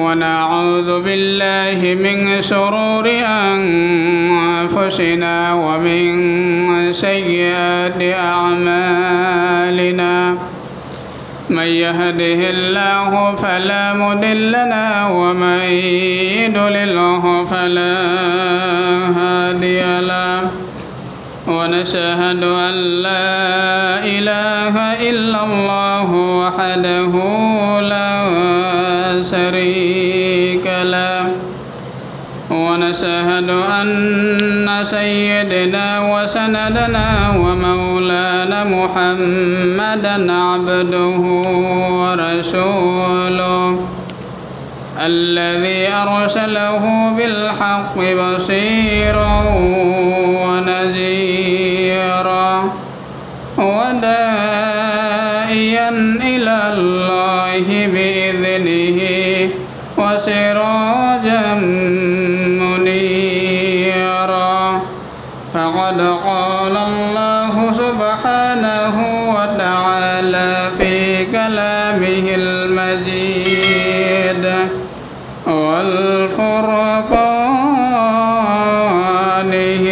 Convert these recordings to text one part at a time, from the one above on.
ونعوذ بالله من شرور أنفسنا ومن سيئات أعمالنا من يهده الله فلا مضل له ومن يضلله فلا هادي له ونشهد أن لا إله إلا الله وحده لا شريك له ونشهد أن سيدنا وسندنا ومولانا محمدا عبده ورسوله الذي أرسله بالحق بصيرا ونذيرا وداعيا إلى الله بإذنه وسراجا منيرا فقد قال الله سبحانه وتعالى في كلامه المجيد والفرقانه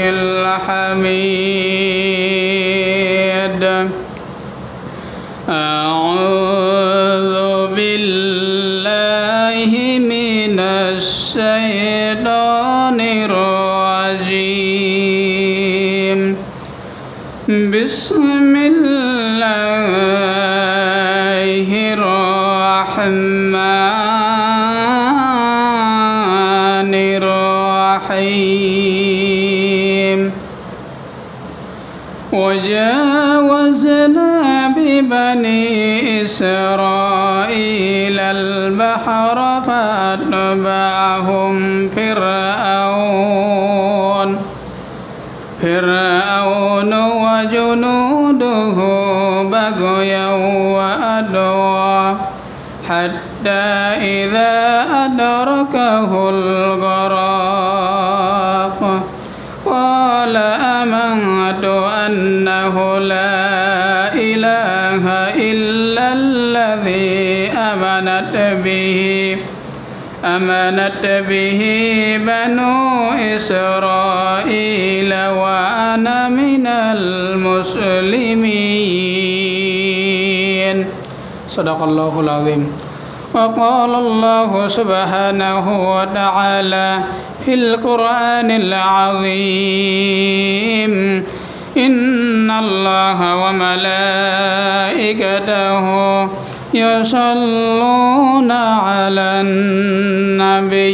الحميد أعوذ بالله من الشيطان الرجيم بسم الله الرحمن الرحيم وجاوزنا ببني إسرائيل البحر فأتبعهم فرعون وجنوده بغيا وعدوا حتى إذا أدركه الغرق قال آمنت أنه لا إله إلا الذي آمنت به بنو إسرائيل وأنا من المسلمين صدق الله العظيم وقال الله سبحانه وتعالى في القرآن العظيم إن الله وملائكته يصلون على النبي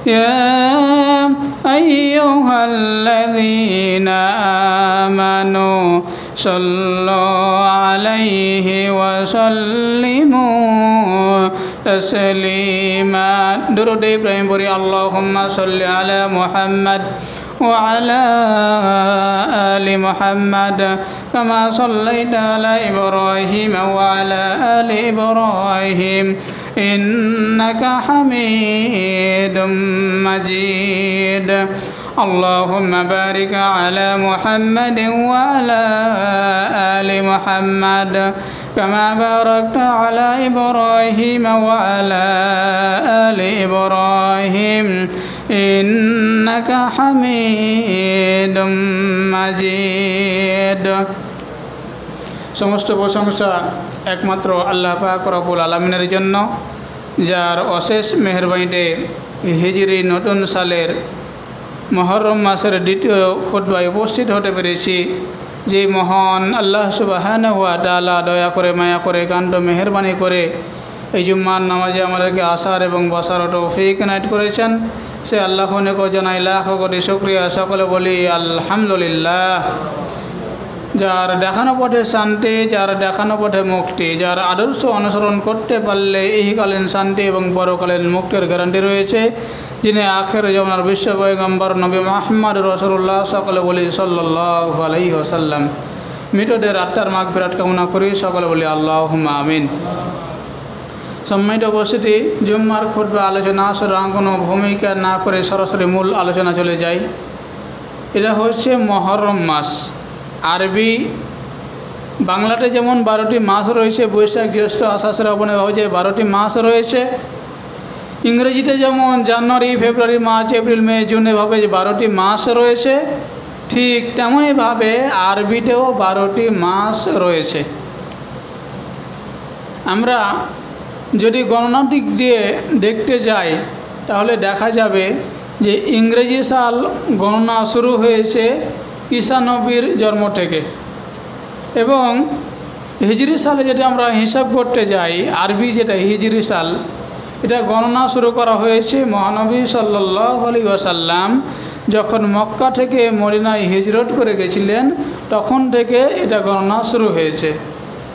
يا أيها الذين آمنوا صلوا عليه وسلموا تسليما درود إبراهيم بري اللهم صل على محمد وعلى آل محمد كما صليت على إبراهيم وعلى آل إبراهيم إنك حميد مجيد اللهم بارك على محمد وعلى آل محمد كما باركت على إبراهيم وعلى آل إبراهيم إنك حميد مجيد সমস্ত প্রশংসা একমাত্র আল্লাহ পাক রব্বুল আলামিনের জন্য, যার অশেষ মেহেরবানিতে হিজরি নতুন সালের মুহররম মাসের দ্বিতীয় খুতবায় উপস্থিত হতে পেরেছি। যে মহান আল্লাহ সুবহানাহু ওয়া তাআলা দয়া করে মায়া করে কান্ত মেহেরবানি করে এই জুম্মার নামাজে আমাদেরকে আসার এবং বসার তৌফিক এনায়েত করেছেন, সে আল্লাহ অনেক জানাই লাখ কোটি শুকরিয়া। সকলে বলি আলহামদুলিল্লাহ। যার দেখানো পথে শান্তি, যার দেখানো পথে মুক্তি, যার আদর্শ অনুসরণ করতে পারলে ইহকালীন শান্তি এবং পরকালীন মুক্তির গ্যারান্টি রয়েছে, যিনি আখির জামানার বিশ্ব পয়গম্বর নবী মুহাম্মদ রাসূলুল্লাহ, সকলে বলি সাল্লাল্লাহু আলাইহি ওয়াসাল্লাম। মৃতদের আত্মার মাগফিরাত কামনা করি, সকলে বলি আল্লাহুম্মা আমিন। সম্মানিত উপস্থিতি, জুম্মার খুতবা আলোচনা সুতরাং কোনো ভূমিকা না করে সরাসরি মূল আলোচনা চলে যায়। এটা হচ্ছে মুহররম মাস। আরবি বাংলাতে যেমন 12টি মাস রয়েছে, বৈশাখ জ্যৈষ্ঠ আষাঢ় শ্রাবণ এভাবে যে 12টি মাস রয়েছে, ইংরেজিতে যেমন জানুয়ারি, ফেব্রুয়ারি, মার্চ, এপ্রিল, মে, জুন এভাবে যে 12টি মাস রয়েছে, ঠিক তেমনইভাবে আরবিতেও 12টি মাস রয়েছে। আমরা যদি গণনার দিক দিয়ে দেখতে যাই তাহলে দেখা যাবে যে ইংরেজি সাল গণনা শুরু হয়েছে ঈসা নবীর জন্ম থেকে, এবং হিজরি সালে যদি আমরা হিসাব করতে যাই, আরবি যেটা হিজরি সাল, এটা গণনা শুরু করা হয়েছে মহানবী সাল্লাল্লাহু আলাইহি ওয়াসাল্লাম যখন মক্কা থেকে মদিনায় হিজরত করে গেছিলেন, তখন থেকে এটা গণনা শুরু হয়েছে।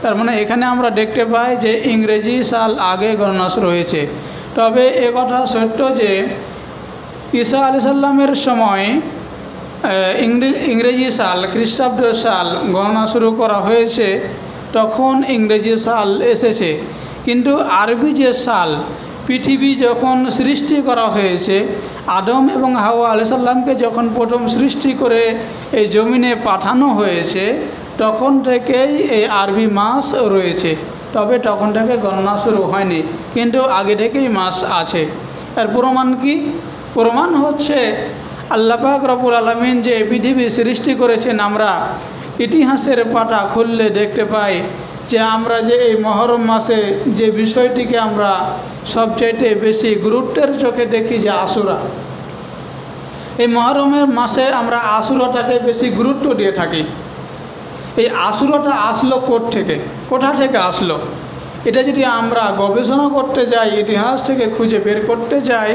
তার মানে এখানে আমরা দেখতে পাই যে ইংরেজি সাল আগে গণনা শুরু হয়েছে। তবে এ কথা সত্য যে ঈসা আলাইহিস সালামের সময় ইংরেজি সাল, খ্রিস্টাব্দ সাল গণনা শুরু করা হয়েছে, তখন ইংরেজি সাল এসেছে। কিন্তু আরবি যে সাল, পৃথিবী যখন সৃষ্টি করা হয়েছে, আদম এবং হাওয়া আলাইহিস সালামকে যখন প্রথম সৃষ্টি করে এই জমিনে পাঠানো হয়েছে, তখন থেকেই এই আরবি মাস রয়েছে। তবে তখন থেকে গণনা শুরু হয়নি, কিন্তু আগে থেকেই মাস আছে। এর প্রমাণ কি? প্রমাণ হচ্ছে আল্লাহ পাক রব্বুল আলামিন যে পৃথিবী সৃষ্টি করেছেন, আমরা ইতিহাসের পাতা খুললে দেখতে পাই যে আমরা যে এই মহরম মাসে যে বিষয়টিকে আমরা সবচাইতে বেশি গুরুত্বের চোখে দেখি যে আশুরা, এই মহরমের মাসে আমরা আশুরাটাকে বেশি গুরুত্ব দিয়ে থাকি। এই আশুরাটা আসলো কোথা থেকে আসলো? এটা যদি আমরা গবেষণা করতে যাই, ইতিহাস থেকে খুঁজে বের করতে যাই,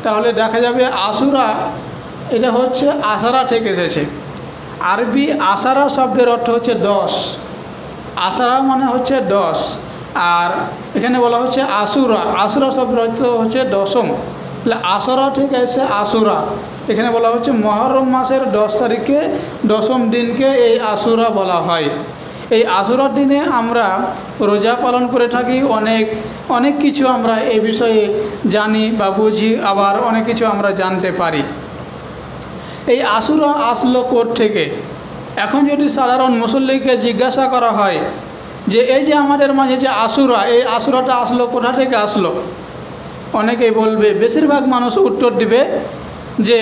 তাহলে দেখা যাবে আশুরা এটা হচ্ছে আশারা থেকে এসেছে। আরবি আশারা শব্দের অর্থ হচ্ছে 10। আশারা মানে হচ্ছে 10, আর এখানে বলা হচ্ছে আশুরা। আশুরা শব্দের অর্থ হচ্ছে দশম, তাহলে আশারা থেকে এসে আশুরা। এখানে বলা হচ্ছে মহরম মাসের 10 তারিখে দশম দিনকে এই আশুরা বলা হয়। এই আশুরার দিনে আমরা রোজা পালন করে থাকি, অনেক কিছু আমরা এই বিষয়ে জানি বা বুঝি, আবার অনেক কিছু আমরা জানতে পারি। এই আশুরা আসলো কোথা থেকে? এখন যদি সাধারণ মুসল্লিকে জিজ্ঞাসা করা হয় যে এই যে আমাদের মাঝে যে আশুরা, এই আশুরাটা আসলো কোথা থেকে আসলো, অনেকেই বলবে, বেশিরভাগ মানুষ উত্তর দিবে যে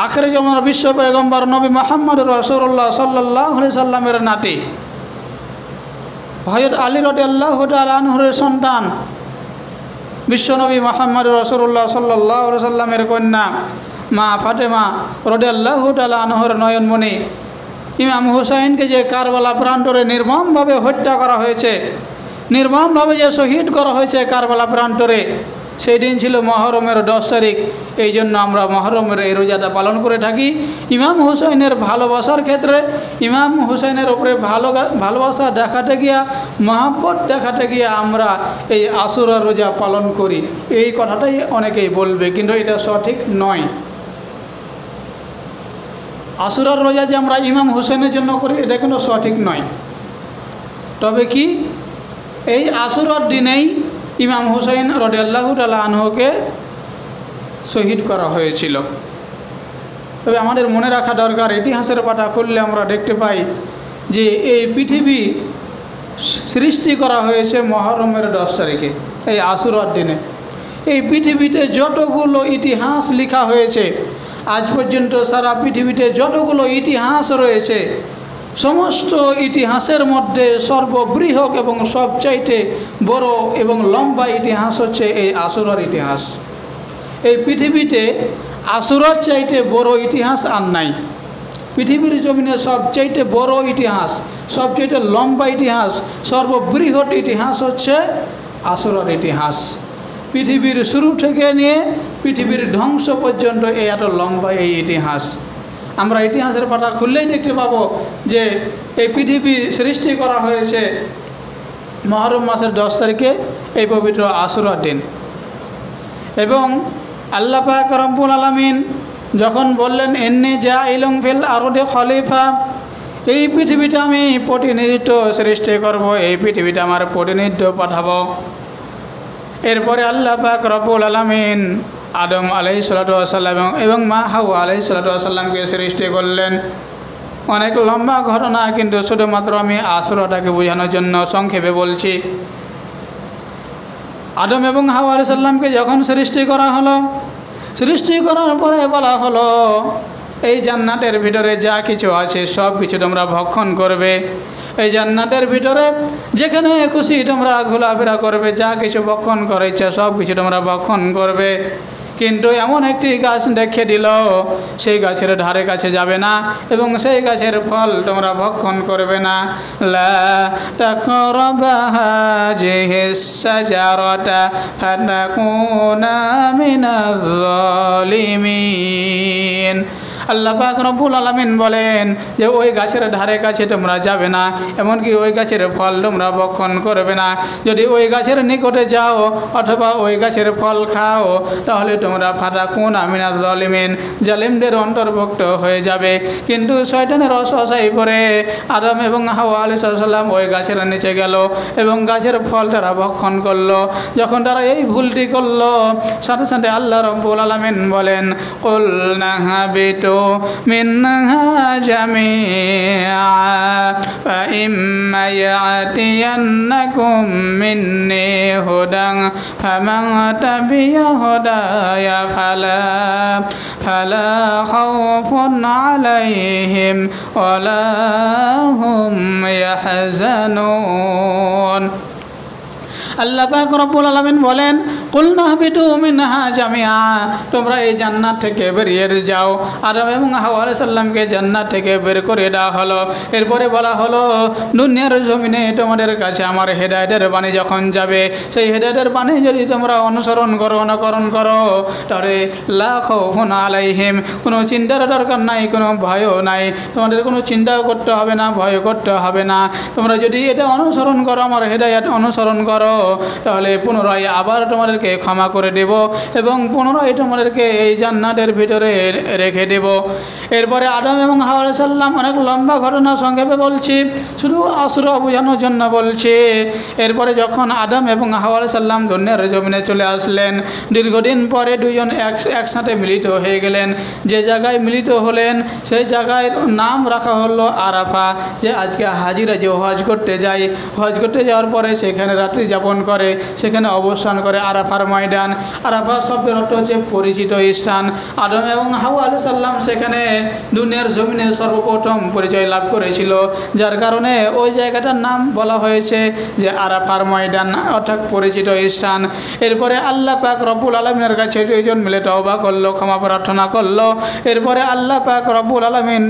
আখেরি জামানার বিশ্ব পয়গম্বর নবী মুহাম্মদ রাসূলুল্লাহ সাল্লাল্লাহু আলাইহি সাল্লামের নাতি হযরত আলী রাদিয়াল্লাহু তাআলা আনহুর সন্তান বিশ্বনবী মুহাম্মদ রাসূলুল্লাহ সাল্লাল্লাহু আলাইহি সাল্লামের কন্যা মা ফাতেমা রাদিয়াল্লাহু তাআলা আনহার নয়নমণি ইমাম হুসাইনকে যে কারবালা প্রান্তরে নির্মমভাবে হত্যা করা হয়েছে, নির্মমভাবে যে শহীদ করা হয়েছে কারবালা প্রান্তরে, সেই দিন ছিল মহরমের 10 তারিখ। এই জন্য আমরা মহরমের এই রোজাটা পালন করে থাকি। ইমাম হুসাইনের ভালোবাসার ক্ষেত্রে, ইমাম হুসাইনের ওপরে ভালোবাসা দেখাতে গিয়া, মহব্বত দেখাতে গিয়া আমরা এই আশুরার রোজা পালন করি। এই কথাটাই অনেকেই বলবে, কিন্তু এটা সঠিক নয়। আশুরার রোজা যে আমরা ইমাম হুসাইনের জন্য করি, এটা কিন্তু সঠিক নয়। তবে কি এই আশুরার দিনেই ইমাম হুসাইন রাদিয়াল্লাহু তাআলা আনহুকে শহীদ করা হয়েছিল। তবে আমাদের মনে রাখা দরকার, ইতিহাসের পাতা খুললে আমরা দেখতে পাই যে এই পৃথিবী সৃষ্টি করা হয়েছে মহরমের 10 তারিখে, এই আশুরার দিনে। এই পৃথিবীতে যতগুলো ইতিহাস লেখা হয়েছে আজ পর্যন্ত, সারা পৃথিবীতে যতগুলো ইতিহাস রয়েছে, সমস্ত ইতিহাসের মধ্যে সর্ববৃহৎ এবং সবচাইতে বড় এবং লম্বা ইতিহাস হচ্ছে এই আশুরার ইতিহাস। এই পৃথিবীতে আশুরার চাইতে বড় ইতিহাস আর নাই। পৃথিবীর জমিনে সবচাইতে বড় ইতিহাস, সবচাইতে লম্বা ইতিহাস, সর্ববৃহৎ ইতিহাস হচ্ছে আশুরার ইতিহাস। পৃথিবীর শুরু থেকে নিয়ে পৃথিবীর ধ্বংস পর্যন্ত এই এত লম্বা এই ইতিহাস। আমরা ইতিহাসের পাতা খুললেই দেখতে পাবো যে এই পৃথিবী সৃষ্টি করা হয়েছে মহরম মাসের 10 তারিখে, এই পবিত্র আশুরার দিন। এবং আল্লাহ পাক রব্বুল আলামিন যখন বললেন ইন্নী জাইলুন ফিল আরদি খলিফা, এই পৃথিবীটা আমি প্রতিনিধিত্ব সৃষ্টি করব, এই পৃথিবীটা আমার প্রতিনিধিত্ব পাঠাবো। এরপরে আল্লাহ পাক রব্বুল আলামিন আদম আলাইহিসসালাতু ওয়াসাল্লাম এবং মা হাওয়া আলাইহিসসালাতু ওয়াসাল্লামকে সৃষ্টি করলেন। অনেক লম্বা ঘটনা, কিন্তু শুধুমাত্র আমি আশুরাটাকে বোঝানোর জন্য সংক্ষেপে বলছি। আদম এবং হাওয়া আলাইহিস সালামকে যখন সৃষ্টি করা হলো, সৃষ্টি করার পরে বলা হলো এই জান্নাতের ভিতরে যা কিছু আছে সব কিছু তোমরা ভক্ষণ করবে। এই জান্নাতের ভিতরে যেখানে খুশি তোমরা ঘোরাফেরা করবে, যা কিছু ভক্ষণ করে ইচ্ছা সব কিছু তোমরা ভক্ষণ করবে। কিন্তু এমন একটি গাছ দেখে দিল, সেই গাছের ধারে কাছে যাবে না এবং সেই গাছের ফল তোমরা ভক্ষণ করবে না। লা তাকরাবা হাযিহিস শাজারাতা ফাতাকুনা মিনাজ জালিমিন। আল্লাহ পাক রব্বুল আলামিন বলেন যে ওই গাছের ধারে কাছে তোমরা যাবে না, এমনকি ওই গাছের ফল তোমরা ভক্ষণ করবে না। যদি ওই গাছের নিকটে যাও অথবা ওই গাছের ফল খাও তাহলে তোমরা ফাতাকুনা মিনাজ জালিমিন, জালিমদের অন্তর্ভুক্ত হয়ে যাবে। কিন্তু শয়তানের ওয়াসওয়াসায় পড়ে আদম এবং হাওয়া আলাইহিস সালাম ওই গাছের নিচে গেল এবং গাছের ফল তারা ভক্ষণ করলো। যখন তারা এই ভুলটি করলো, সাথে সাথে আল্লাহ রব্বুল আলামিন বলেন কুলনা হাবিতু মিনহা জামিআ ফাইম্মা ইয়াতিয়ান্নাকুম মিন্নি হুদান ফামান তাবিয়া হুদায়া ফালা খাউফুন আলাইহিম ওয়ালা হুম ইয়াহজানুন। আল্লাহ পাক রব্বুল আলামিন বলেন কুলনা হাবিতু মিনহা জামিআ, তোমরা এই জান্নাত থেকে বেরিয়ে যাও। আদম এবং হাওয়া আলাইহিস সালামকে জান্নাত থেকে বের করে দেওয়া হলো। এরপরে বলা হলো দুনিয়ার জমিনে তোমাদের কাছে আমার হেদায়েতের বাণী যখন যাবে, সেই হেদায়েতের বাণী যদি তোমরা অনুসরণ করো, অনুকরণ করো, তাহলে লা খাউফুন আলাইহিম, কোনো চিন্তার দরকার নাই, কোনো ভয়ও নাই, তোমাদের কোনো চিন্তাও করতে হবে না, ভয় করতে হবে না। তোমরা যদি এটা অনুসরণ করো, আমার হেদায়েত অনুসরণ করো, তাহলে পুনরায় আবার তোমাদেরকে ক্ষমা করে দেব এবং পুনরায় তোমাদেরকে এই জান্নাতের ভিতরে রেখে দেব। এরপরে আদম এবং হাওয়া আলাইহিস সালাম, অনেক লম্বা ঘটনা সংক্ষেপে বলছি, শুধু আসরা বোঝানোর জন্য বলছি। এরপরে যখন আদম এবং হাওয়া আলাইহিস সালাম দুনিয়ার জমিনে চলে আসলেন, দীর্ঘদিন পরে দুইজন একসাথে মিলিত হয়ে গেলেন। যে জায়গায় মিলিত হলেন সেই জায়গায় নাম রাখা হলো আরাফা, যে আজকে হাজিরা যে হজ করতে যায়, হজ করতে যাওয়ার পরে সেখানে রাত্রি যাপন করে, সেখানে অবস্থান করে আরাফার ময়দান। আরাফা শব্দের অর্থ হচ্ছে পরিচিত স্থান। আদম এবং হাওয়া আলাইহিস সালাম সেখানে দুনিয়ার জমিনে সর্বপ্রথম পরিচয় লাভ করেছিল, যার কারণে ওই জায়গাটার নাম বলা হয়েছে যে আরাফার ময়দান, অর্থাৎ পরিচিত স্থান। এরপরে আল্লাহ পাক রব্বুল আলামিনের কাছে দুইজন মিলে তওবা করলো, ক্ষমা প্রার্থনা করলো। এরপরে আল্লাহ পাক রব্বুল আলামিন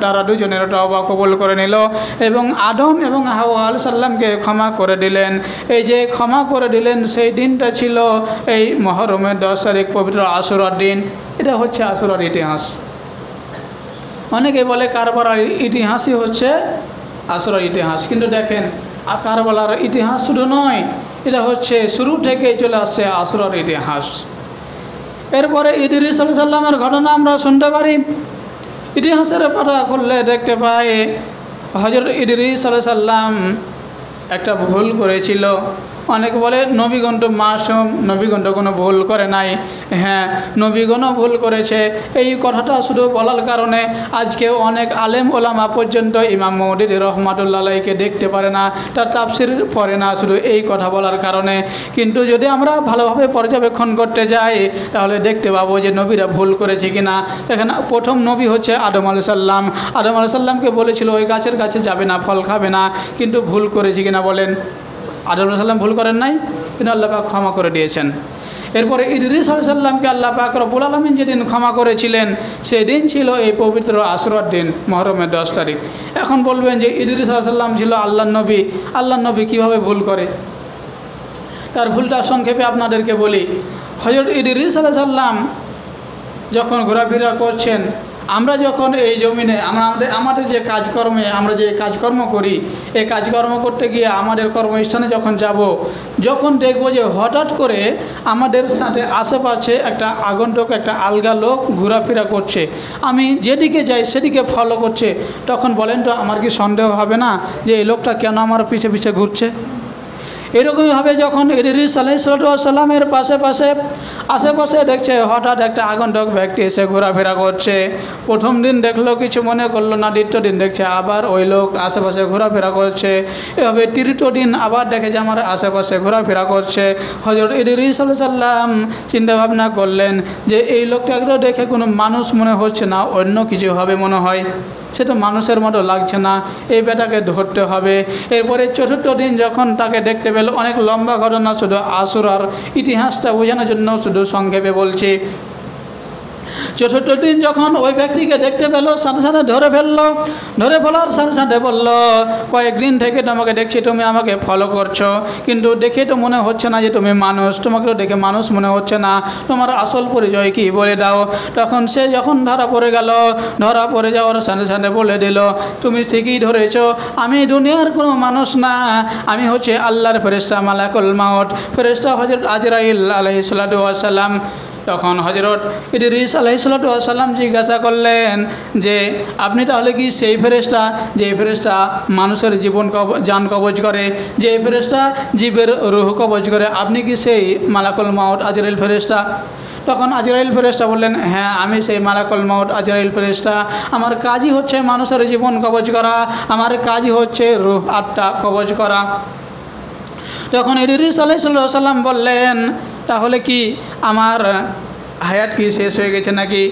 তারা দুজনের তওবা কবুল করে নিল এবং আদম এবং হাওয়া আলাইহিস সালামকে ক্ষমা করে দিলেন। এই যে ক্ষমা করে দিলেন, সেই দিনটা ছিল এই মুহররমের 10 তারিখ, পবিত্র আশুরার দিন। এটা হচ্ছে আশুরার ইতিহাস। অনেকে বলে কারবালার ইতিহাসই হচ্ছে আশুরার ইতিহাস, কিন্তু দেখেন কারবালার ইতিহাস শুধু নয়, এটা হচ্ছে শুরু থেকেই চলে আসছে আশুরার ইতিহাস। এরপরে ইদ্রিস আলাইহিস সালামের ঘটনা আমরা শুনতে পারি। ইতিহাসের পাতা খুললে দেখতে পাই হযরত ইদ্রিস আলাইহিস সালাম একটা ভুল করেছিল। অনেক বলে নবীগণ তো মাসুম, নবীগণ তো কোনো ভুল করে নাই। হ্যাঁ, নবীগণও ভুল করেছে। এই কথাটা শুধু বলার কারণে আজকে অনেক আলেম ওলামা পর্যন্ত ইমাম মওদুদী রহমাতুল্লাহ আলাইহিকে দেখতে পারে না, তার তাফসীর পড়ে না, শুধু এই কথা বলার কারণে। কিন্তু যদি আমরা ভালোভাবে পর্যবেক্ষণ করতে যাই তাহলে দেখতে পাবো যে নবীরা ভুল করেছে কিনা। এখানে প্রথম নবী হচ্ছে আদম আলাইহিস সালাম। আদম আলাইহিস সালামকে বলেছিল ওই গাছের কাছে যাবে না, ফল খাবে না, কিন্তু ভুল করেছে কিনা বলেন? আদম আলাইহিস সালাম ভুল করেন নাই, কিন্তু আল্লাহ পাক ক্ষমা করে দিয়েছেন। এরপরে ইদ্রিস আলাইহিস সালামকে আল্লাহ পাক রব্বুল আলামিন যেদিন ক্ষমা করেছিলেন সেই দিন ছিল এই পবিত্র আশুরার দিন, মুহররমের 10 তারিখ। এখন বলবেন যে ইদ্রিস আলাইহিস সালাম ছিল আল্লাহর নবী, আল্লাহর নবী কীভাবে ভুল করে? তার ভুলটা সংক্ষেপে আপনাদেরকে বলি। হযরত ইদ্রিস আলাইহিস সালাম যখন ঘোরাফেরা করছেন, আমরা যখন এই জমিনে আমাদের যে কাজকর্মে আমরা যে কাজকর্ম করি, এই কাজকর্ম করতে গিয়ে আমাদের কর্মস্থানে যখন যাব, যখন দেখব যে হঠাৎ করে আমাদের সাথে আশেপাশে একটা আগন্তুক, একটা আলগা লোক ঘোরাফেরা করছে, আমি যেদিকে যাই সেদিকে ফলো করছে, তখন বলেন তো আমার কি সন্দেহ হবে না যে এই লোকটা কেন আমার পিছে পিছে ঘুরছে? এরকমইভাবে যখন ইদ্রিস আলাইহিসসালামের আশেপাশে দেখছে হঠাৎ একটা আগন্তুক ব্যক্তি এসে ঘোরাফেরা করছে। প্রথম দিন দেখলো, কিছু মনে করলো না। দ্বিতীয় দিন দেখছে আবার ওই লোক আশেপাশে ঘোরাফেরা করছে। এভাবে তৃতীয় দিন আবার দেখে যে আমার আশেপাশে ঘোরাফেরা করছে। হযরত ইদ্রিস আলাইহিস সালাম চিন্তা ভাবনা করলেন যে এই লোকটাকে দেখে কোনো মানুষ মনে হচ্ছে না, অন্য কিছু হবে মনে হয়, সে তো মানুষের মতো লাগছে না, এই বেটাকে ধরতে হবে। এরপরে চতুর্থ দিন যখন তাকে দেখতে পেল, অনেক লম্বা ঘটনা, শুধু আশুরার ইতিহাসটা বোঝানোর জন্য শুধু সংক্ষেপে বলছি। চতুর্থ দিন যখন ওই ব্যক্তিকে দেখতে পেল, সাথে সাথে ধরে ফেলার সাথে সাথে বলল, কয়েকদিন থেকে তোমাকে দেখছি, তুমি আমাকে ফলো করছো, কিন্তু দেখে তো মনে হচ্ছে না যে তুমি মানুষ, তোমাকে তো দেখে মানুষ মনে হচ্ছে না, তোমার আসল পরিচয় কি বলে দাও। তখন সে যখন ধরা পড়ে যাওয়ার সাথে সাথে বলে দিল, তুমি ঠিকই ধরেছ, আমি দুনিয়ার কোনো মানুষ না, আমি হচ্ছে আল্লাহর ফেরেশতা মালাকুল মাউত, ফেরেশতা হযরত আজরাইল আলাইহিস সালাতু ওয়াস সালাম। তখন হযরত ইদ্রিস আলাইহিস সালাতু ওয়াস সালাম জিজ্ঞাসা করলেন যে আপনি তাহলে কি সেই ফেরেশতা যে ফেরেশতা মানুষের জান কবজ করে, যে ফেরেশতা জীবের রূহ কবজ করে, আপনি কি সেই মালাকুল মাউত আজরাইল ফেরেশতা? তখন আজরাইল ফেরেশতা বললেন, হ্যাঁ আমি সেই মালাকুল মাউত আজরাইল ফেরেশতা, আমার কাজই হচ্ছে মানুষের জীবন কবজ করা, আমার কাজই হচ্ছে রূহ আত্মা কবজ করা। তখন ইদ্রিস আলাইহিস সালাম বললেন, তাহলে কি আমার হায়াত কি শেষ হয়ে গেছে নাকি?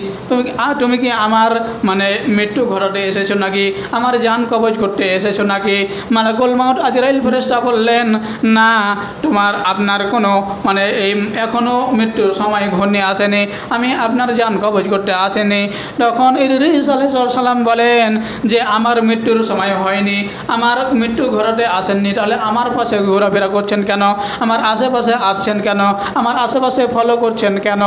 তুমি কি আমার মানে মৃত্যু ঘটাতে এসেছো নাকি? আমার জান কবজ করতে এসেছো নাকি? মালাকুল মাউত আজরাইল ফেরেশতা বললেন, না, আপনার কোনো মানে এই এখনও মৃত্যুর সময় ঘনিয়ে আসেনি, আমি আপনার জান কবজ করতে আসেনি। তখন ইদ্রিস আলাইহিস সালাম বলেন যে আমার মৃত্যুর সময় হয়নি, আমার মৃত্যু ঘটাতে আসেননি, তাহলে আমার পাশে ঘোরাফেরা করছেন কেন? আমার আশেপাশে আসছেন কেন? আমার আশেপাশে ফলো করছেন কেন?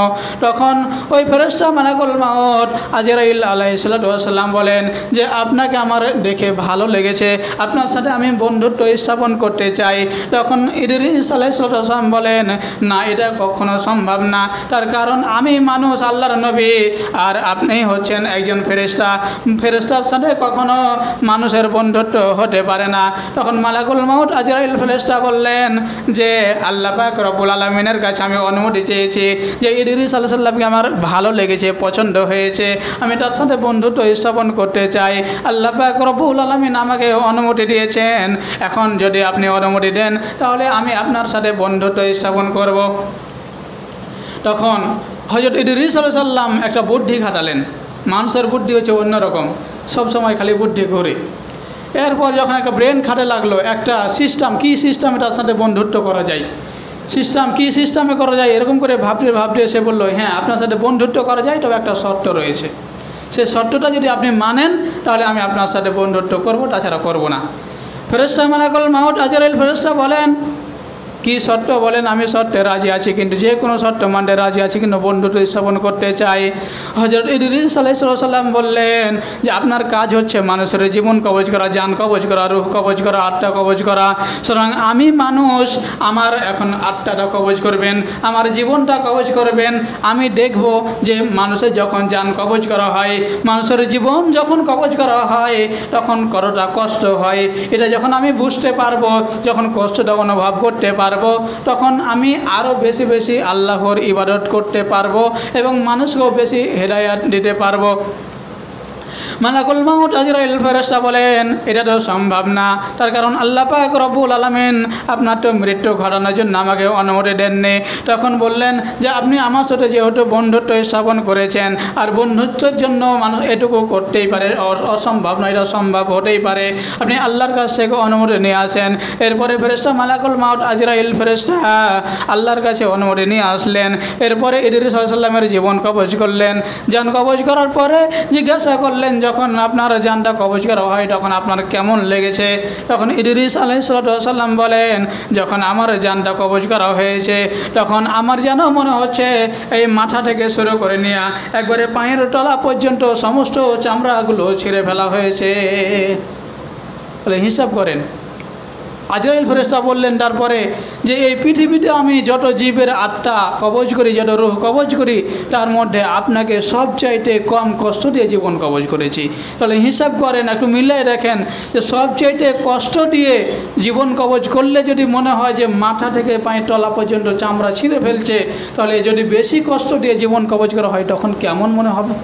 তখন ওই ফেরেশতা মালাকুল মাউত আজরাইল আলাইহিস সালাম বলেন যে আপনাকে আমার দেখে ভালো লেগেছে, আপনার সাথে আমি বন্ধুত্ব স্থাপন করতে চাই। তখন ইদ্রিস আলাইহিস সালাম বলেন, না, এটা কখনো সম্ভব না, তার কারণ আমি মানুষ, আল্লাহর নবী, আর আপনি হচ্ছেন একজন ফেরেশতা, ফেরেশতার সাথে কখনো মানুষের বন্ধুত্ব হতে পারে না। তখন মালাকুল মাউত আজরাইল ফেরেশতা বললেন যে আল্লাহ পাক রব্বুল আলামিনের কাছে আমি অনুমতি চেয়েছি যে ইদ্রিস আলাইহিস সালামকে আমার ভালো লেগেছে, পছন্দ হয়েছে, আমি তার সাথে বন্ধুত্ব স্থাপন করতে চাই। আল্লাহ পাক রব্বুল আলামিন আমাকে অনুমতি দিয়েছেন, এখন যদি আপনি অনুমতি দেন তাহলে আমি আপনার সাথে বন্ধুত্ব স্থাপন করব। তখন হযরত ইদ্রিস আলাইহিস সালাম একটা বুদ্ধি খাটালেন। মানুষের বুদ্ধি হচ্ছে অন্যরকম, সবসময় খালি বুদ্ধি ঘুরে। এরপর যখন একটা ব্রেন খাটে লাগলো, একটা কি সিস্টেমে তার সাথে বন্ধুত্ব করা যায়, কি সিস্টেমে করা যায়, এরকম করে ভাবতে সে বললো, হ্যাঁ আপনার সাথে বন্ধুত্ব করা যায়, তবে একটা শর্ত রয়েছে, সেই শর্তটা যদি আপনি মানেন তাহলে আমি আপনার সাথে বন্ধুত্ব করব, তাছাড়া করব না। ফেরেশতা মালাকুল মাউত আজরাইল ফেরেশতা বলেন, কি শর্ত? বলেন, আমি শর্তে রাজি আছি, কিন্তু যে কোনো শর্ত মানতে রাজি আছি, কিন্তু বন্ধুত্ব স্থাপন করতে চাই। হযরত ইদ্রিস আলাইহিস সালাম বললেন যে আপনার কাজ হচ্ছে মানুষের জীবন কবজ করা, জান কবজ করা, রূহ কবজ করা, আত্মা কবজ করা, সুতরাং আমি মানুষ, আমার এখন আত্মাটা কবজ করবেন, আমার জীবনটা কবজ করবেন। আমি দেখব যে মানুষের যখন জান কবজ করা হয়, মানুষের জীবন যখন কবজ করা হয়, তখন কতটা কষ্ট হয়, এটা যখন আমি বুঝতে পারবো, যখন কষ্টটা অনুভব করতে পারবো, তখন আমি আরও বেশি বেশি আল্লাহর ইবাদত করতে পারবো এবং মানুষকেও বেশি হেদায়াত দিতে পারবো। মালাকুল মাউত আজরাইল ফেরেশতা বলেন, এটা তো সম্ভব না, তার কারণ আল্লাহ পাক রব্বুল আলামিন আপনার তো মৃত্যু ঘটানোর জন্য আমাকে অনুমতি দেননি। তখন বললেন যে আপনি আমার সাথে যেহেতু বন্ধুত্ব স্থাপন করেছেন, আর বন্ধুত্বের জন্য মানুষ এটুকু করতেই পারে, অসম্ভব নয়, এটা সম্ভব হতেই পারে, আপনি আল্লাহর কাছ থেকে অনুমতি নিয়ে আসেন। এরপরে ফেরেশতা মালাকুল মাউত আজরাইল ফেরেশতা আল্লাহর কাছে অনুমতি নিয়ে আসলেন। এরপরে ইদ্রিস আলাইহিস সালামের জীবন কবজ করলেন। জান কবজ করার পরে জিজ্ঞাসা করলেন, যখন আপনার জানটা কবজ করা হয় তখন আপনার কেমন লেগেছে? তখন ইদ্রিস আলাইহিস সালাম বলেন, যখন আমার জানটা কবজ করা হয়েছে তখন আমার যেন মনে হচ্ছে এই মাথা থেকে শুরু করে নিয়ে একবারে পায়ের তলা পর্যন্ত সমস্ত চামড়াগুলো ছিঁড়ে ফেলা হয়েছে। বলে হিসাব করেন, আজরাইল ফেরেশতা বললেন তারপরে যে এই পৃথিবীতে আমি যত জীবের আত্মা কবজ করি, যত রূহ কবজ করি, তার মধ্যে আপনাকে সবচাইতে কম কষ্ট দিয়ে জীবন কবজ করেছি। তাহলে হিসাব করেন, একটু মিলিয়ে দেখেন যে সবচাইতে কষ্ট দিয়ে জীবন কবজ করলে যদি মনে হয় যে মাথা থেকে পায়ের তলা পর্যন্ত চামড়া ছিঁড়ে ফেলছে, তাহলে যদি বেশি কষ্ট দিয়ে জীবন কবজ করা হয় তখন কেমন মনে হবে?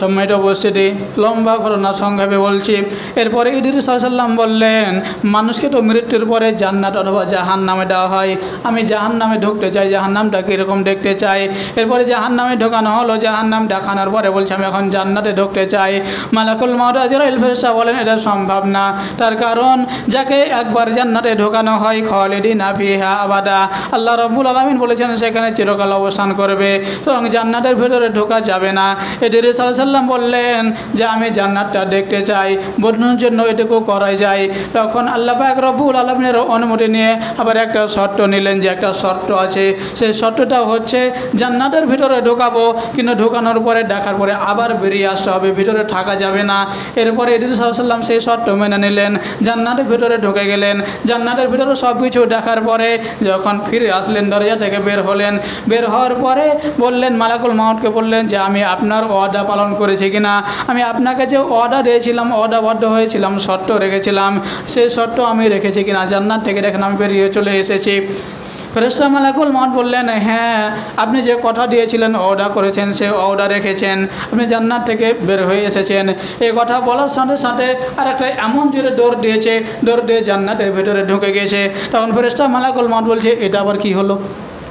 সম্মানিত উপস্থিতি, লম্বা ঘটনা সংক্ষেপে বলছি। এরপরে ইদ্রিস আলাইহিসসালাম বললেন, মানুষকে তো মৃত্যুর পরে জান্নাত অথবা জাহান্নামে দেওয়া হয়, আমি জাহান্নামে ঢুকতে চাই, জাহান্নামটা কীরকম দেখতে চাই। এরপরে জাহান্নামে ঢোকানো হলো, জাহান্নাম দেখানোর পরে বলছে আমি এখন জান্নাতে ঢুকতে চাই। মালাকুল মউত আজরাইল ফেরেশতা বলেন এটা সম্ভব না, তার কারণ যাকে একবার জান্নাতে ঢোকানো হয় খালিদিনা ফিহা আবাদা, আল্লাহ রাব্বুল আলামিন বলেছেন সেখানে চিরকাল অবস্থান করবে, সুতরাং জান্নাতের ভেতরে ঢোকা যাবে না। ইদ্রিস আলাইহিস সালাম বললেন যে আমি জান্নাতটা দেখতে চাই, বোঝানোর জন্য এটুকু করা যায়। তখন আল্লাহ পাক রব্বুল আলামিনের অনুমতি নিয়ে আবার একটা শর্ত নিলেন, যে একটা শর্ত আছে, সেই শর্তটা হচ্ছে জান্নাতের ভিতরে ঢোকাবো, কিন্তু ঢোকানোর পরে দেখার পরে আবার বেরিয়ে আসতে হবে, ভিতরে থাকা যাবে না। এরপরে ইদ্রিস আলাইহিস সালাম সেই শর্ত মেনে নিলেন, জান্নাতের ভিতরে ঢুকে গেলেন। জান্নাতের ভিতরে সব কিছু দেখার পরে যখন ফিরে আসলেন, দরজা থেকে বের হলেন, বের হওয়ার পরে বললেন, মালাকুল মউতকে বললেন যে আমি আপনার ওয়াদা পালন করেছি কিনা, আমি আপনাকে যে ওয়াদা দিয়েছিলাম, ওয়াদাবদ্ধ হয়েছিলাম, শর্ত রেখেছিলাম, সেই শর্ত আমি রেখেছি কিনা। জান্নাত থেকে দেখেন আমি বেরিয়ে চলে এসেছি। ফেরেশতা মালাকুল মউত বললেন, হ্যাঁ আপনি যে কথা দিয়েছিলেন, ওয়াদা করেছেন, সে ওয়াদা রেখেছেন, আপনি জান্নাত থেকে বের হয়ে এসেছেন। এই কথা বলার সাথে সাথে আর একটা এমন জোরে দৌড় দিয়েছে, দৌড় দিয়ে জান্নাতের ভেতরে ঢুকে গেছে। তখন ফেরেশতা মালাকুল মউত বলছে, এটা আবার কি হলো,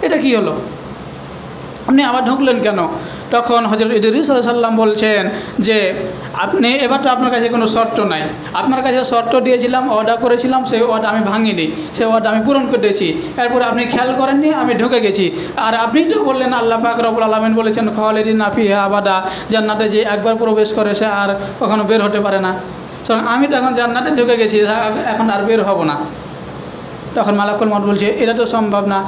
এটা কি হলো, আপনি আবার ঢুকলেন কেন? তখন হযরত ইদ্রিস আলাইহিস সালাম বলছেন যে আপনি এবার তো আপনার কাছে কোনো শর্ত নাই, আপনার কাছে শর্ত দিয়েছিলাম, ওয়াদা করেছিলাম, সেই ওয়াদা আমি ভাঙিনি, সেই ওয়াদা আমি পূরণ করে দিয়েছি। এরপরে আপনি খেয়াল করেননি, আমি ঢুকে গেছি। আর আপনি তো বললেন আল্লাহ পাক রব্বুল আলামিন বলেছেন খালিদিনা ফিহা আবাদা, জান্নাতে যে একবার প্রবেশ করে সে আর কখনো বের হতে পারে না। সুতরাং আমি তো এখন জান্নাতে ঢুকে গেছি, এখন আর বের হব না। তখন মালাকুল মউত বলছে এটা তো সম্ভব না,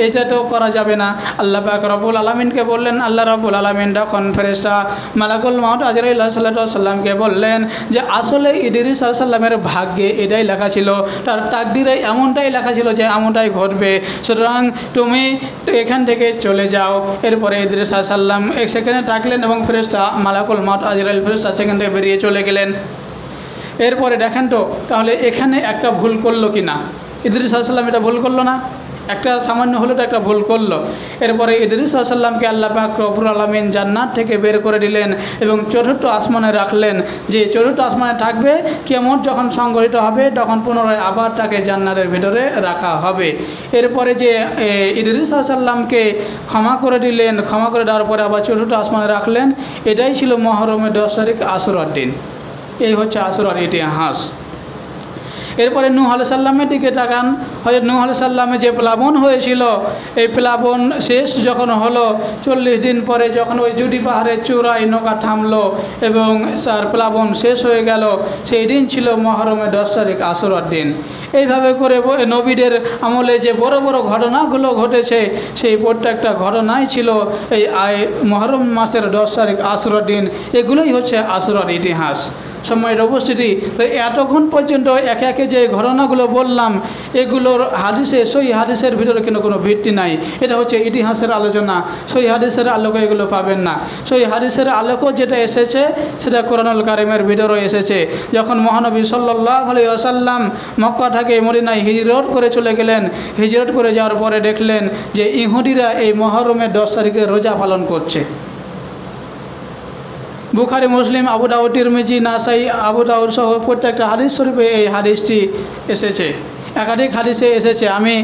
এটা তো করা যাবে না। আল্লাহ পাক রব্বুল আলামিনকে বললেন, আল্লাহ রব্বুল আলামিন তখন ফেরেশতা মালাকুল মউত আজরাইল আলাইহিস সালামকে বললেন যে আসলে ইদ্রিস আলাইহিস সালামের ভাগ্যে এটাই লেখা ছিল, তার তাকদিরে এমনটাই লেখা ছিল যে এমনটাই ঘটবে, সুতরাং তুমি এখান থেকে চলে যাও। এরপরে ইদ্রিস আলাইহিস সালাম সেখানে থাকলেন এবং ফেরেশতা মালাকুল মউত আজরাইল ফেরেশতা সেখান থেকে বেরিয়ে চলে গেলেন। এরপরে দেখেন তো তাহলে এখানে একটা ভুল করলো কি না, ইদ্রিস আলাইহিস সালাম এটা ভুল করলো না, একটা সামান্য হলেও তো একটা ভুল করলো। এরপরে ইদ্রিস আলাইহিস সালামকে আল্লাহ পাক রব্বুল আলামিন জান্নাত থেকে বের করে দিলেন এবং চতুর্থ আসমানে রাখলেন, যে চতুর্থ আসমানে থাকবে, কিয়ামত যখন সংঘটিত হবে তখন পুনরায় আবার তাকে জান্নাতের ভিতরে রাখা হবে। এরপরে যে ইদ্রিস আলাইহিস সালামকে ক্ষমা করে দিলেন, ক্ষমা করে দেওয়ার পরে আবার চতুর্থ আসমানে রাখলেন, এটাই ছিল মুহররমের 10 তারিখ আশুরার দিন। এই হচ্ছে আশুরার ইতিহাস। এরপরে নূহ আলাইহিস সালামের দিকে তাকান, হযরত নূহ আলাইহিস সালামের যে প্লাবন হয়েছিল, এই প্লাবন শেষ যখন হলো 40 দিন পরে যখন ওই জুদি পাহাড়ের চূড়ায় নৌকা থামলো এবং তার প্লাবন শেষ হয়ে গেল, সেই দিন ছিল মুহররমের 10 তারিখ আশুরার দিন। এইভাবে করে নবীদের আমলে যে বড় বড় ঘটনাগুলো ঘটেছে, সেই প্রত্যেকটা ঘটনাই ছিল এই মুহররম মাসের 10 তারিখ আশুরার দিন। এগুলোই হচ্ছে আশুরার ইতিহাস। সময়ের উপস্থিতি, তো এতক্ষণ পর্যন্ত একে একে যে ঘটনাগুলো বললাম, এগুলোর হাদিসে সহি হাদিসের ভিতরে কোনো ভিত্তি নাই। এটা হচ্ছে ইতিহাসের আলোচনা, সহি হাদিসের আলোকে এগুলো পাবেন না। সহি হাদিসের আলোকও যেটা এসেছে সেটা কোরআনুল কারিমের ভিতরেও এসেছে। যখন মহানবী সাল্লাল্লাহু আলাইহি ওয়াসাল্লাম মক্কা থেকে মদিনায় হিজরত করে চলে গেলেন, হিজরত করে যাওয়ার পরে দেখলেন যে ইহুদিরা এই মুহররমের 10 তারিখে রোজা পালন করছে। বুখারী, মুসলিম, আবু দাউদ, তিরমিজি, নাসাই, আবু দাউদ সহ প্রত্যেকটা হাদিস শরীফে এই হাদিসটি এসেছে, একাধিক হাদিসে এসেছে। আমি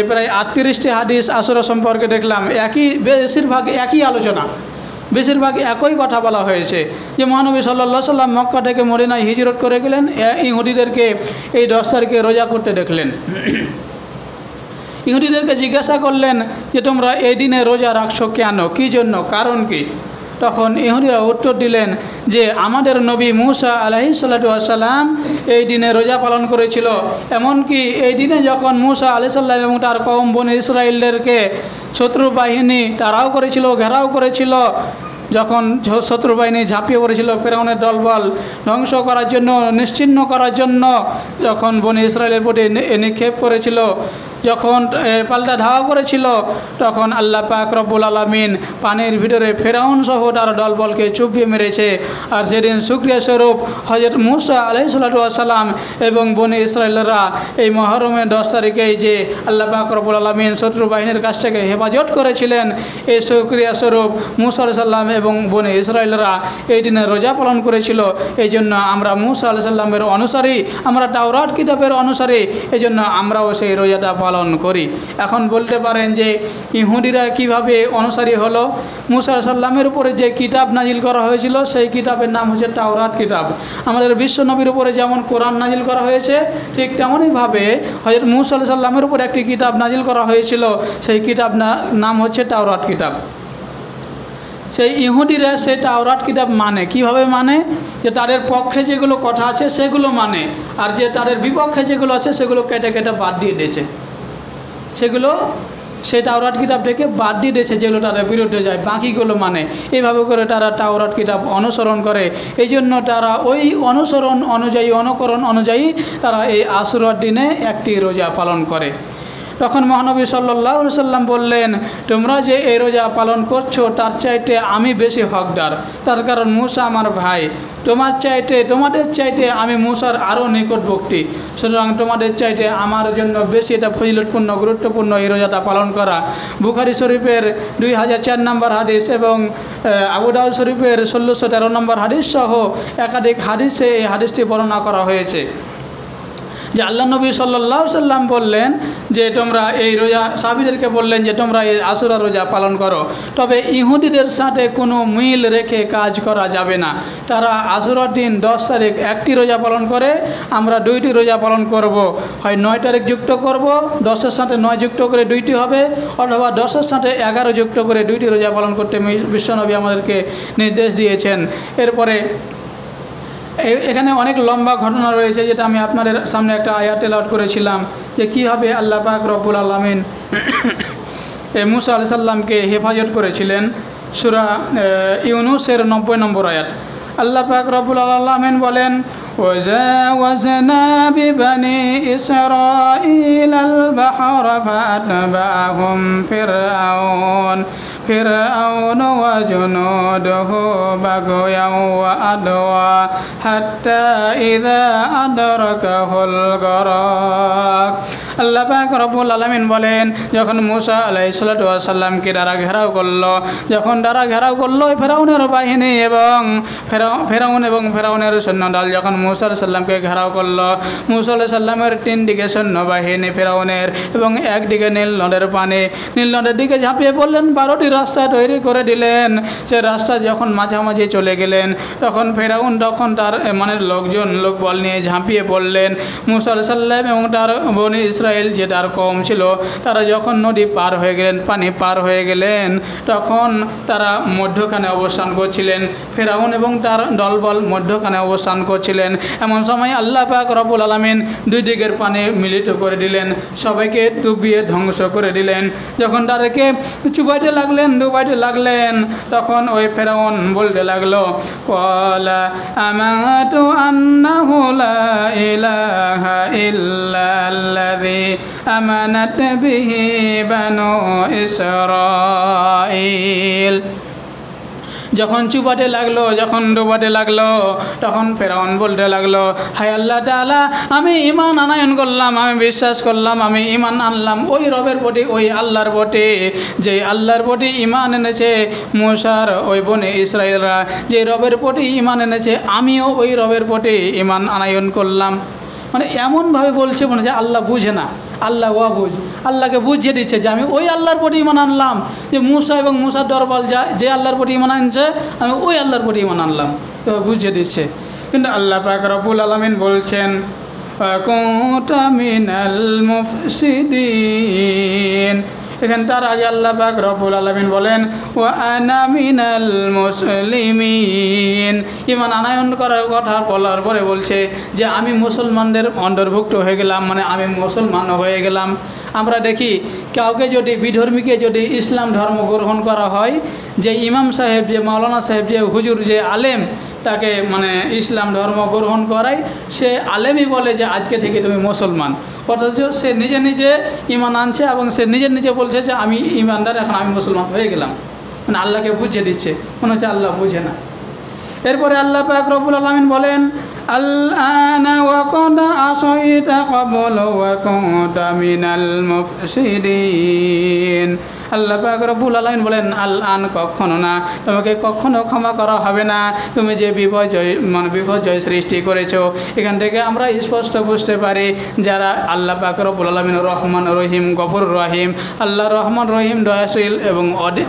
প্রায় 38টি হাদিস আশুরা সম্পর্কে দেখলাম, বেশিরভাগ একই আলোচনা, বেশিরভাগ একই কথা বলা হয়েছে যে মহানবী সাল্লাল্লাহু আলাইহি সাল্লাম মক্কা থেকে মদিনায় হিজরত করে গেলেন, ইহুদিদেরকে এই 10 তারিখে রোজা করতে দেখলেন। ইহুদিদেরকে জিজ্ঞাসা করলেন যে তোমরা এই দিনে রোজা রাখছো কেন, কী জন্য, কারণ কি? তখন ইহুদিরা উত্তর দিলেন যে আমাদের নবী মূসা আলাইহিস সালাতু ওয়াস সালাম এই দিনে রোজা পালন করেছিল, এমনকি এই দিনে যখন মূসা আলাইহিস সালাম এবং তার কওম বনী ইসরাঈলদেরকে শত্রু বাহিনী তারাও করেছিল, ঘেরাও করেছিল, যখন শত্রু বাহিনী ঝাঁপিয়ে পড়েছিল ফেরাউনের দলবল ধ্বংস করার জন্য, নিশ্চিহ্ন করার জন্য, যখন বনি ইসরায়েলের প্রতি নিক্ষেপ করেছিল, যখন পাল্টা ধাওয়া করেছিল, তখন আল্লাহ পাক রব্বুল আলামিন পানির ভিতরে ফেরাউন সহ তার দলবলকে চুপিয়ে মেরেছে। আর সেদিন শুকরিয়া স্বরূপ হযরত মূসা আলাইহিস সালাতু ওয়াস সালাম এবং বনি ইসরায়েলরা এই মুহররমের 10 তারিখেই যে আল্লাহ পাক রব্বুল আলামিন শত্রু বাহিনীর কাছ থেকে হেফাজত করেছিলেন, এই শুকরিয়া স্বরূপ মূসা আলাইহিস সালাম এবং বনি ইসরায়েলরা এই দিনে রোজা পালন করেছিল। এই জন্য আমরা মূসা আলাইহিস সালামের অনুসারী, আমরা তাওরাত কিতাবের অনুসারী, এই জন্য আমরাও সেই রোজাটা পালন করি। এখন বলতে পারেন যে ইহুদিরা কিভাবে অনুসারী হলো? মূসা আলাইহিস সালামের উপরে যে কিতাব নাজিল করা হয়েছিল সেই কিতাবের নাম হচ্ছে তাওরাত কিতাব। আমাদের বিশ্ব নবীর উপরে যেমন কোরআন নাজিল করা হয়েছে, ঠিক তেমনইভাবে হযরত মূসা আলাইহিস সালামের উপর একটি কিতাব নাজিল করা হয়েছিল, সেই কিতাব নাম হচ্ছে তাওরাত কিতাব। সেই ইহুদিরা সেই তাওরাত কিতাব মানে কিভাবে মানে? যে তাদের পক্ষে যেগুলো কথা আছে সেগুলো মানে, আর যে তাদের বিপক্ষে যেগুলো আছে সেগুলো কেটে কেটে বাদ দিয়ে দিয়েছে। সেগুলো সেই তাওরাত কিতাব থেকে বাদ দিয়ে দিয়েছে, যেগুলো তারা বিরুদ্ধে যায়, বাকিগুলো মানে। এইভাবে করে তারা তাওরাত কিতাব অনুসরণ করে। এই জন্য তারা ওই অনুসরণ অনুযায়ী, অনুকরণ অনুযায়ী তারা এই আশুরার দিনে একটি রোজা পালন করে। তখন মহানবী সাল্লাল্লাহু আলাইহি সাল্লাম বললেন, তোমরা যে এই রোজা পালন করছো তার চাইতে আমি বেশি হকদার। তার কারণ মূসা আমার ভাই, তোমাদের চাইতে আমি মূসার আরও নিকটবর্তী। সুতরাং তোমাদের চাইতে আমার জন্য বেশি এটা ফজিলতপূর্ণ, গুরুত্বপূর্ণ এই রোজাটা পালন করা। বুখারী শরীফের 2004 নম্বর হাদিস এবং আবু দাউদ শরীফের 1613 নম্বর হাদিস সহ একাধিক হাদিসে এই হাদিসটি বর্ণনা করা হয়েছে যে আল্লাহ নবী সাল্লাল্লাহু আলাইহি সাল্লাম বললেন যে তোমরা এই রোজা, সাহাবীদেরকে বললেন যে তোমরা এই আশুরা রোজা পালন করো। তবে ইহুদিদের সাথে কোনো মিল রেখে কাজ করা যাবে না। তারা আশুরার দিন 10 তারিখ একটি রোজা পালন করে, আমরা 2টি রোজা পালন করব। হয় 9 তারিখ যুক্ত করব, 10-এর সাথে 9 যুক্ত করে 2টি হবে, অথবা 10-এর সাথে 11 যুক্ত করে 2টি রোজা পালন করতে বিশ্বনবী আমাদেরকে নির্দেশ দিয়েছেন। এরপরে এখানে অনেক লম্বা ঘটনা রয়েছে, যেটা আমি আপনাদের সামনে একটা আয়াত তেলাওয়াত করেছিলাম যে কীভাবে আল্লাহ পাক রব্বুল আলামিন মূসা আলাইহিস সালামকে হেফাজত করেছিলেন। সূরা ইউনূসের 90 নম্বর আয়াত আল্লাহ পাক রব্বুল আলামিন বলেন, وجاوزنا ببني إسرائيل البحر فأتبعهم فرعون وجنوده بغيا وعدوا حتى إذا أدركه الغرق। আল্লাহ পাক রব্বুল আলামিন বলেন, যখন মূসা আলাইহিস সালামকে দ্বারা ঘেরাও করলো, যখন দ্বারা ঘেরাও করলো ফেরাউনের বাহিনী এবং ফেরাউনের সৈন্যদল, যখন মূসা আলাইহিস সালামকে ঘেরাও করলো, মূসা আলাইহিস সালামের 3 দিকে সৈন্যবাহিনী ফেরাউনের এবং একদিকে নীল নদের পানি, নীল নদের দিকে ঝাঁপিয়ে পড়লেন। 12টি রাস্তা তৈরি করে দিলেন। সে রাস্তা যখন মাঝামাঝি চলে গেলেন, তখন ফেরাউন তার লোকবল নিয়ে ঝাঁপিয়ে পড়লেন। মূসা আলাইহিস সালাম এবং তার বনি ইসরায়েল যে তার কওম ছিল, তারা যখন নদী পার হয়ে গেলেন, পানি পার হয়ে গেলেন, তখন তারা মধ্যখানে অবস্থান করছিলেন। ফেরাউন এবং তার দলবল মধ্যখানে অবস্থান করছিলেন। এমন সময় আল্লাহ পাক রব্বুল আলামিন 2 দিকের পানি মিলিত করে দিলেন, সবাইকে ডুবিয়ে ধ্বংস করে দিলেন। যখন তাদেরকে ডুবাইতে লাগলেন, তখন ওই ফেরাউন বলতে লাগলো, ক্বালা আমাতু আন্নাহু লা ইলাহা ইল্লাল্লাযী আমানাত বিহি বানু ইসরাঈল। যখন চুবাতে লাগলো, যখন ডোবাতে লাগলো, তখন ফেরাউন বলতে লাগলো, হায় আল্লাহ তাআলা, আমি ঈমান আনয়ন করলাম, আমি বিশ্বাস করলাম, আমি ঈমান আনলাম ওই রবের প্রতি, ওই আল্লাহর প্রতি, যে আল্লাহর প্রতি ঈমান এনেছে মূসার ওই বনে ইসরায়েলরা, যে রবের প্রতি ঈমান এনেছে, আমিও ওই রবের প্রতি ঈমান আনয়ন করলাম। মানে এমনভাবে বলছে মনে হচ্ছে আল্লাহ বুঝে না, আল্লাহ বুঝ, আল্লাহকে বুঝিয়ে দিচ্ছে যে আমি ওই আল্লাহর প্রতি ঈমান আনলাম, যে মূসা এবং মূসার দরবাল যে আল্লাহর প্রতি ঈমান আনছে, আমি ওই আল্লাহর প্রতি ঈমান আনলাম, তো বুঝিয়ে দিচ্ছে। কিন্তু আল্লাহ পাক রব্বুল আলামিন বলছেন, কুনতা মিনাল মুফসিদিন, এখানে তার আগে আল্লাহ পাক রব্বুল আলামিন বলেন ওয়া আনা মিনাল মুসলিমিন, ঈমান আনয়ন করার কথা বলার পরে বলছে যে আমি মুসলমানদের অন্তর্ভুক্ত হয়ে গেলাম, মানে আমি মুসলমান হয়ে গেলাম। আমরা দেখি কাউকে যদি বিধর্মীকে যদি ইসলাম ধর্ম গ্রহণ করা হয়, যে ইমাম সাহেব, যে মাওলানা সাহেব, যে হুজুর, যে আলেম তাকে মানে ইসলাম ধর্ম গ্রহণ করায়, সে আলেমই বলে যে আজকে থেকে তুমি মুসলমান, অথচ সে নিজে নিজে ঈমান আনছে এবং সে নিজে নিজে বলছে যে আমি ঈমানদার, এখন আমি মুসলমান হয়ে গেলাম, মানে আল্লাহকে বুঝিয়ে দিচ্ছে, মনে হচ্ছে আল্লাহ বুঝে না। এরপরে আল্লাহ পাক রব্বুল আলামিন বলেন আল-আনা ওয়া ক্বাদ আসাইতা ক্বাবলু ওয়া কুনতা মিনাল মুফসিদিন। আল্লাহ পাক রব্বুল আলামিন বলেন আল-আন, কখনো না, তোমাকে কখনো ক্ষমা করা হবে না, তুমি যে বিপর্যয় সৃষ্টি করেছো। এখান থেকে আমরা স্পষ্ট বুঝতে পারি যারা আল্লাহ পাক রব্বুল আলামিন রহমান রহিম গফুর রহিম, আল্লাহ রহমান রহিম দয়াশীল এবং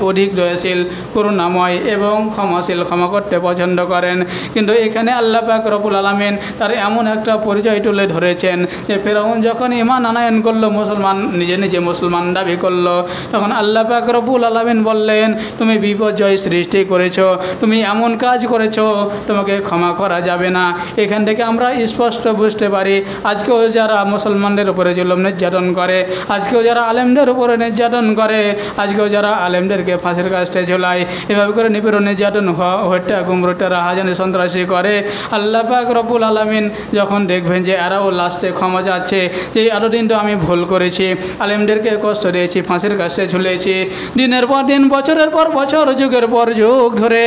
অধিক দয়াশীল করুণাময় এবং ক্ষমাশীল, ক্ষমা করতে পছন্দ করেন। কিন্তু এখানে আল্লাহ পাক রব্বুল আলামিন তার এমন একটা পরিচয় তুলে ধরেছেন যে ফেরাউন যখন ঈমান আনয়ন করলো, মুসলমান নিজে নিজে মুসলমান দাবি করলো, তখন আল্লাহ পাক রব্বুল আলামিন বললেন তুমি বিপর্যয় সৃষ্টি করেছো, তুমি এমন কাজ করেছো, তোমাকে ক্ষমা করা যাবে না। এখান থেকে আমরা স্পষ্ট বুঝতে পারি আজকেও যারা মুসলমানদের উপরে জুলুম নির্যাতন করে, আজকেও যারা আলেমদের উপরে নির্যাতন করে, আজকেও যারা আলেমদেরকে ফাঁসির কাস্টে ঝোলায়, এভাবে করে নিপীড়ন নির্যাতন হত্যা গুমরুটা রাহাজানি সন্ত্রাসী করে, আল্লাহ পাক রব্বুল আলামিন যখন দেখবেন যে এরাও লাস্টে ক্ষমা যাচ্ছে যে এতদিন তো আমি ভুল করেছি, আলেমদেরকে কষ্ট দিয়েছি, ফাঁসির কাছে ঝুলিয়েছি, দিনের পর দিন বছরের পর বছর যুগের পর যুগ ধরে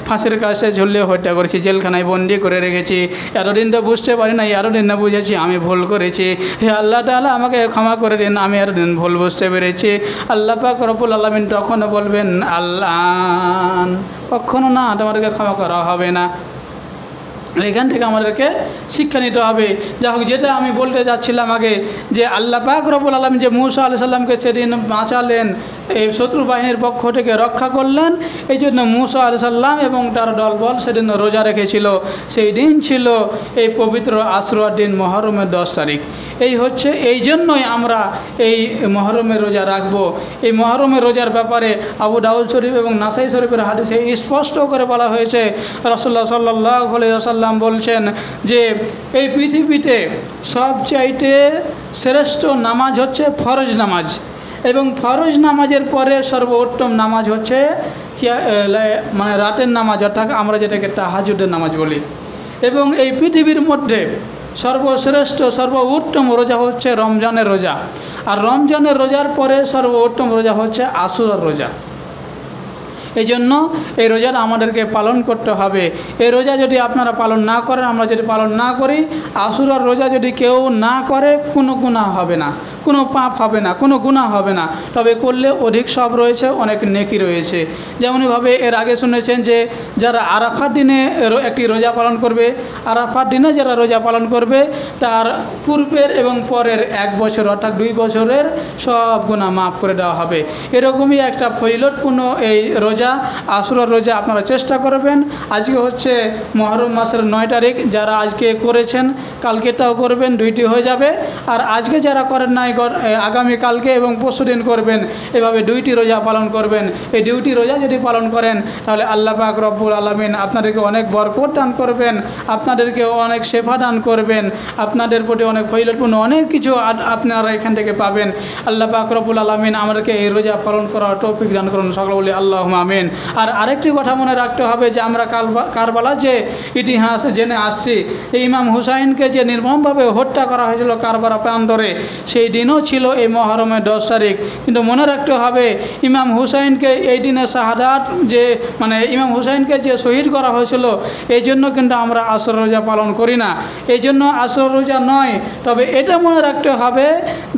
ফাঁসির কাছে ঝুলিয়ে হত্যা করেছি, জেলখানায় বন্দি করে রেখেছি, এতদিন তো বুঝতে পারি না, এতদিন না বুঝেছি আমি ভুল করেছি, হে আল্লাহ তাআলা আমাকে ক্ষমা করে দিন, আমি এতদিন ভুল বুঝতে পেরেছি। আল্লাহ পাক রব্বুল আলামিন তখন বলবেন আল্লাহ, কখনো না, তোমাদেরকে ক্ষমা করা হবে না। এখান থেকে আমাদেরকে শিক্ষা নিতে হবে। যা হোক, যেটা আমি বলতে যাচ্ছিলাম আগে, যে আল্লাহ পাক রব্বুল আলামিন যে মূসা আলাইহিস সালামকে সেদিন বাঁচালেন, এই শত্রু বাহিনীর পক্ষ থেকে রক্ষা করলেন, এই জন্য মূসা আলাইহিস সালাম এবং তার দলবল সেদিন রোজা রেখেছিল। সেই দিন ছিল এই পবিত্র আশুরার দিন, মুহররমের 10 তারিখ। এই জন্যই আমরা এই মুহররমের রোজা রাখব। এই মুহররমের রোজার ব্যাপারে আবু দাউদ শরীফ এবং নাসাই শরীফের হাদিসে স্পষ্ট করে বলা হয়েছে, রাসূলুল্লাহ সাল্লাল্লাহু আলাইহি ওয়াসাল্লাম বলছেন যে এই পৃথিবীতে সবচাইতে শ্রেষ্ঠ নামাজ হচ্ছে ফরজ নামাজ, এবং ফরজ নামাজের পরে সর্বোত্তম নামাজ হচ্ছে মানে রাতের নামাজ, অর্থাৎ আমরা যেটাকে তাহাজ্জুদের নামাজ বলি। এবং এই পৃথিবীর মধ্যে সর্বশ্রেষ্ঠ সর্বোত্তম রোজা হচ্ছে রমজানের রোজা, আর রমজানের রোজার পরে সর্বোত্তম রোজা হচ্ছে আশুরার রোজা। এই জন্য এই রোজাটা আমাদেরকে পালন করতে হবে। এই রোজা যদি আপনারা পালন না করেন, আমরা যদি পালন না করি, আশুরার রোজা যদি কেউ না করে, কোনো গুনাহ হবে না, কোনো পাপ হবে না, কোনো গুনাহ হবে না, তবে করলে অধিক সব রয়েছে, অনেক নেকি রয়েছে। যেমনভাবে এর আগে শুনেছেন যে যারা আরাফার দিনে একটি রোজা পালন করবে, আরাফার দিনে যারা রোজা পালন করবে তার পূর্বের এবং পরের 1 বছর অর্থাৎ 2 বছরের সব গুনাহ মাফ করে দেওয়া হবে। এরকমই একটা ফজিলতপূর্ণ এই রোজা, আশুরার রোজা আপনারা চেষ্টা করবেন। আজকে হচ্ছে মুহররম মাসের 9 তারিখ, যারা আজকে করেছেন কালকেটাও করবেন, 2টি হয়ে যাবে। আর আজকে যারা করেন নাই, আগামীকালকে এবং পরশুদিন করবেন, এভাবে 2টি রোজা পালন করবেন। এই 2টি রোজা যদি পালন করেন তাহলে আল্লাহ পাক রব্বুল আলামিন আপনাদেরকে অনেক বরকত দান করবেন, আপনাদেরকে অনেক সেবা দান করবেন, আপনাদের প্রতি অনেক ফজিলতপূর্ণ অনেক কিছু আপনারা এখান থেকে পাবেন। আল্লাহ পাক রব্বুল আলামিন আমাদেরকে এই রোজা পালন করার তৌফিক দান করুন, সকলে বলি আল্লাহুম্মা আমিন। আর আরেকটি কথা মনে রাখতে হবে যে আমরা কারবালা যে ইতিহাস জেনে আসছি, এই ইমাম হুসাইনকে যে নির্মমভাবে হত্যা করা হয়েছিল কারবালা প্রান্তরে, সেই দিনও ছিল এই মুহররমের 10 তারিখ। কিন্তু মনে রাখতে হবে ইমাম হুসাইনকে এই দিনে শাহাদাত ইমাম হুসাইনকে যে শহীদ করা হয়েছিল, এই জন্য কিন্তু আমরা আশুরা রোজা পালন করি না, এই জন্য আশুরা রোজা নয়। তবে এটা মনে রাখতে হবে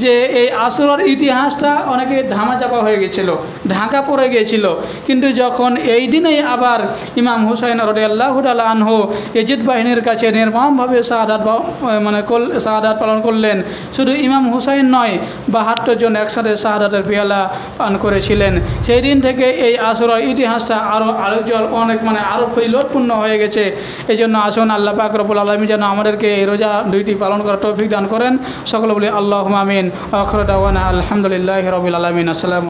যে এই আশুরার ইতিহাসটা অনেকে ধামাচাপা হয়ে গেছিল, ঢাকা পড়ে গিয়েছিল। কিন্তু যখন এই দিনেই আবার ইমাম হুসাইন রাদিয়াল্লাহু তাআলা আনহু ইয়াজিদ বাহিনীর কাছে নির্মমভাবে শাহাদাত পালন করলেন, শুধু ইমাম হুসাইন নয়, 72 জন একসাথে শাহাদাতের পেয়ালা পান করেছিলেন। সেই দিন থেকে এই আশুরার ইতিহাসটা আরও আরও ফজিলতপূর্ণ হয়ে গেছে। এই জন্য আসুন আল্লাহ পাক রব্বুল আলামিন যেন আমাদেরকে এই রোজা 2টি পালন করার তৌফিক দান করেন। সকলে বলি আল্লাহুম্মা আমিন। আখিরু দাওয়ানা আলহামদুলিল্লাহি রাব্বিল আলামিন। আসসালামু